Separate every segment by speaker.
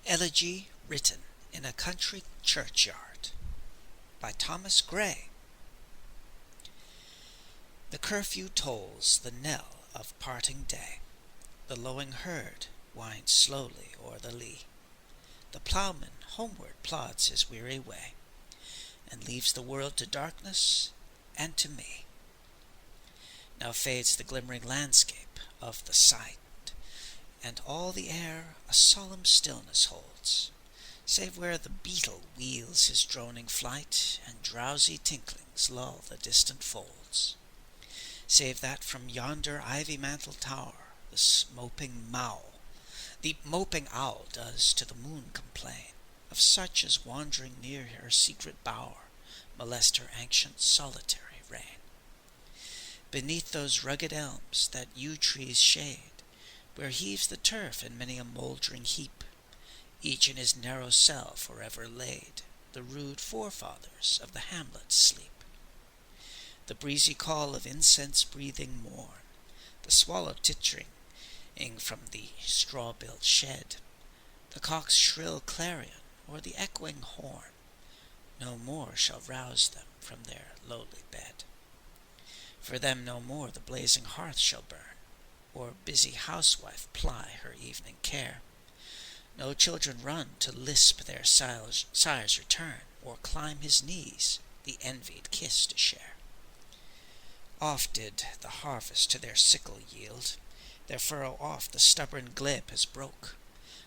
Speaker 1: Elegy written in a country churchyard by Thomas Gray. The curfew tolls the knell of parting day. The lowing herd winds slowly o'er the lea. The ploughman homeward plods his weary way, and leaves the world to darkness and to me. Now fades the glimmering landscape of the sight, and all the air a solemn stillness holds, save where the beetle wheels his droning flight, and drowsy tinklings lull the distant folds. Save that from yonder ivy-mantled tower the moping owl does to the moon complain, of such as wandering near her secret bower molest her ancient solitary reign. Beneath those rugged elms that yew trees shade, where heaves the turf in many a mouldering heap, each in his narrow cell forever laid, the rude forefathers of the hamlet sleep. The breezy call of incense-breathing morn, the swallow tittering from the straw-built shed, the cock's shrill clarion, or the echoing horn, no more shall rouse them from their lowly bed. For them no more the blazing hearth shall burn, or busy housewife ply her evening care. No children run to lisp their sire's return, or climb his knees the envied kiss to share. Oft did the harvest to their sickle yield, their furrow oft the stubborn glebe has broke.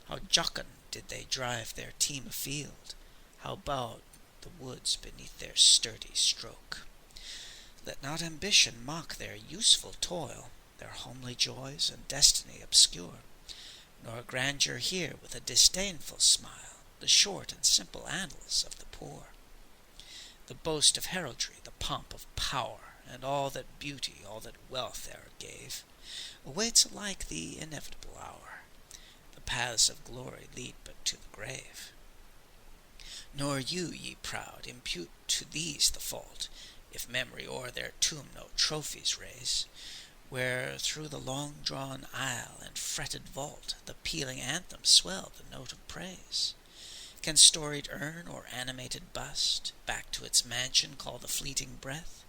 Speaker 1: How jocund did they drive their team afield, how bowed the woods beneath their sturdy stroke. Let not ambition mock their useful toil, their homely joys and destiny obscure, nor grandeur hear with a disdainful smile the short and simple annals of the poor. The boast of heraldry, the pomp of power, and all that beauty, all that wealth e'er gave, awaits alike the inevitable hour. The paths of glory lead but to the grave. Nor you, ye proud, impute to these the fault, if memory o'er their tomb no trophies raise, where through the long-drawn aisle and fretted vault the pealing anthem swell the note of praise. Can storied urn or animated bust back to its mansion call the fleeting breath?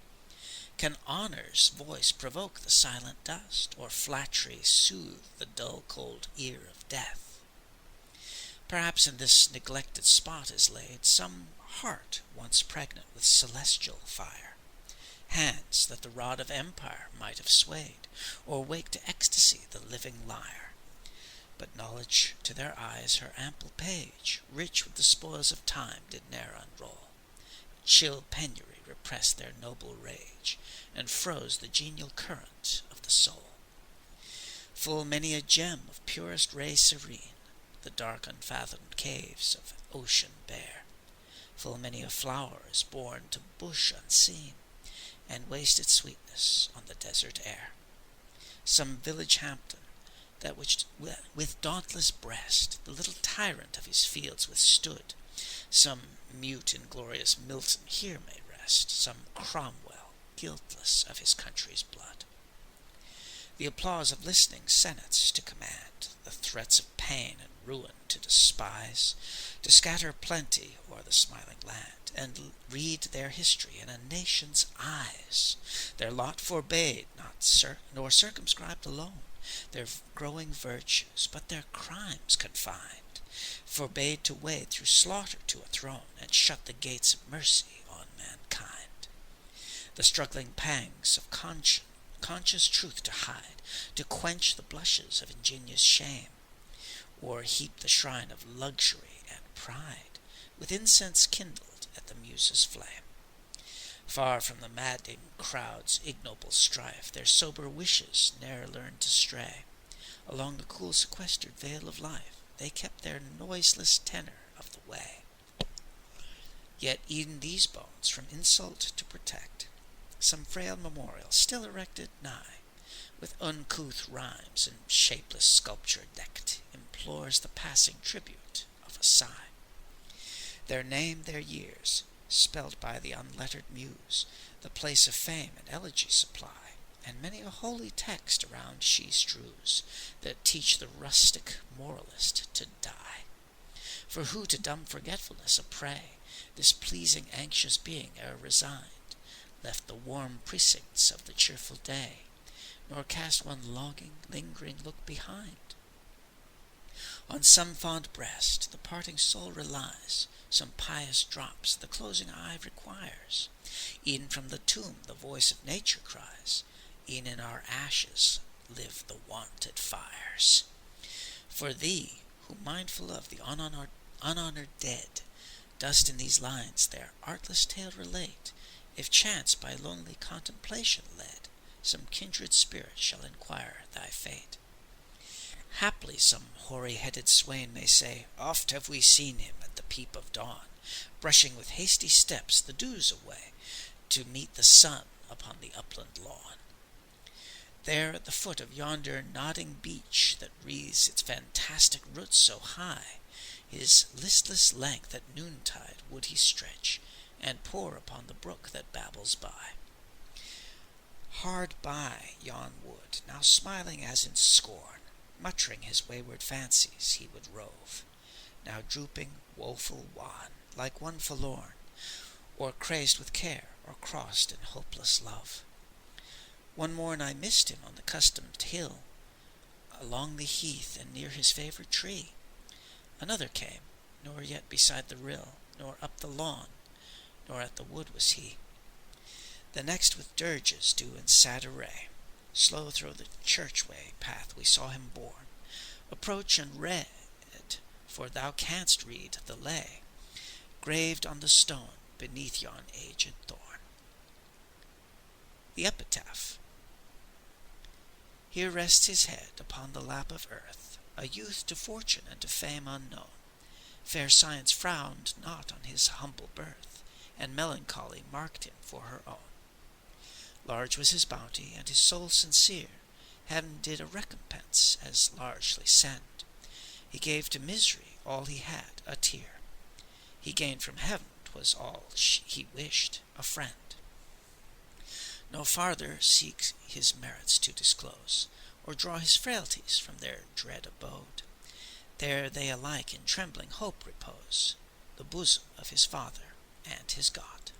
Speaker 1: Can honor's voice provoke the silent dust, or flattery soothe the dull cold ear of death? Perhaps in this neglected spot is laid some heart once pregnant with celestial fire, hands that the rod of empire might have swayed, or wake to ecstasy the living lyre. But knowledge to their eyes her ample page, rich with the spoils of time, did ne'er unroll. Chill penury repressed their noble rage, and froze the genial current of the soul. Full many a gem of purest ray serene the dark unfathomed caves of ocean bear. Full many a flower is born to bush unseen, and waste its sweetness on the desert air. Some village Hampton, that which with dauntless breast the little tyrant of his fields withstood, some mute inglorious Milton here may rest, some Cromwell guiltless of his country's blood. The applause of listening senates to command, the threats of pain and ruin to despise, to scatter plenty o'er the smiling land, and read their history in a nation's eyes. Their lot forbade, nor circumscribed alone, their growing virtues, but their crimes confined, forbade to wade through slaughter to a throne, and shut the gates of mercy on mankind. The struggling pangs of conscious truth to hide, to quench the blushes of ingenious shame, or heap the shrine of luxury and pride with incense kindled at the muse's flame. Far from the maddening crowd's ignoble strife, their sober wishes ne'er learned to stray. Along the cool sequestered vale of life, they kept their noiseless tenor of the way. Yet e'en these bones from insult to protect, some frail memorial still erected nigh, with uncouth rhymes and shapeless sculpture decked, implores the passing tribute of a sigh. Their name, their years, spelled by the unlettered muse, the place of fame and elegy supply, and many a holy text around she strews, that teach the rustic moralist to die. For who to dumb forgetfulness a prey, this pleasing anxious being ere resigned, left the warm precincts of the cheerful day, nor cast one longing, lingering look behind? On some fond breast the parting soul relies, some pious drops the closing eye requires. E'en from the tomb the voice of nature cries, e'en in our ashes live the wonted fires. For thee, who mindful of the unhonored dead, dost in these lines their artless tale relate, if chance by lonely contemplation led, some kindred spirit shall inquire thy fate. Haply some hoary-headed swain may say, Oft have we seen him at the peep of dawn, brushing with hasty steps the dews away, to meet the sun upon the upland lawn. There at the foot of yonder nodding beech that wreathes its fantastic roots so high, his listless length at noontide would he stretch, and pore upon the brook that babbles by. Hard by yon wood, now smiling as in scorn, muttering his wayward fancies, he would rove, now drooping, woeful, wan, like one forlorn, or crazed with care, or crossed in hopeless love. One morn I missed him on the customed hill, along the heath and near his favourite tree. Another came, nor yet beside the rill, nor up the lawn, nor at the wood was he. The next with dirges due in sad array, slow through the churchway path we saw him borne. Approach and read, for thou canst read the lay, graved on the stone beneath yon aged thorn. The epitaph. Here rests his head upon the lap of earth, a youth to fortune and to fame unknown. Fair science frowned not on his humble birth, and melancholy marked him for her own. Large was his bounty, and his soul sincere, heaven did a recompense as largely send. He gave to misery all he had, a tear. He gained from heaven, 'twas all he wished, a friend. No farther seeks his merits to disclose, or draw his frailties from their dread abode. There they alike in trembling hope repose, the bosom of his Father and his God.